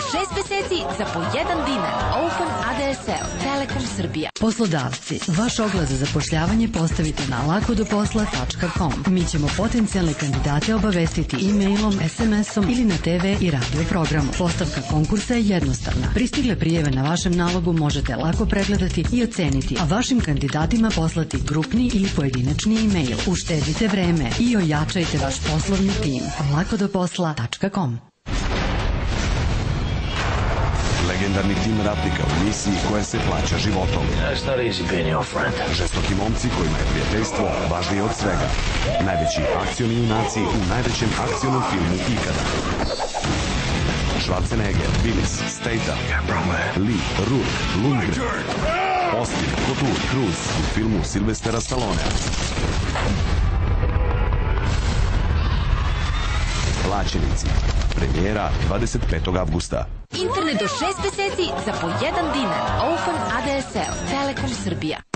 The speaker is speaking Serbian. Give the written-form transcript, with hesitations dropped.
6 meseci za po 1 dinar. Open ADSL. Telekom Srbija. Poslodavci, vaš oglas za zapošljavanje postavite na lakodoposla.com. Mi ćemo potencijalne kandidate obavestiti e-mailom, SMS-om ili na TV i radio programu. Postavka konkursa je jednostavna. Pristigle prijeve na vašem nalogu možete lako pregledati i oceniti, a vašim kandidatima poslati grupni ili pojedinačni e-mail. Uštedite vreme i ojačajte vaš poslovni tim. lakodoposla.com. Legendarni tim ratnika u misiji koja se plaća životom. Žestoki momci kojima je prijateljstvo važnije od svega. Najveći akcioni junaci u najvećem akcionom filmu ikada. Schwarzenegger, Willis, Statham, Lee, Rourke, Lundgren, Austin, Couture, Cruise u filmu Silvestera Stallonea. Plaćenici. Premijera 25. avgusta. Internet do 6 meseci za po 1 dinar. Open ADSL. Telekom Srbija.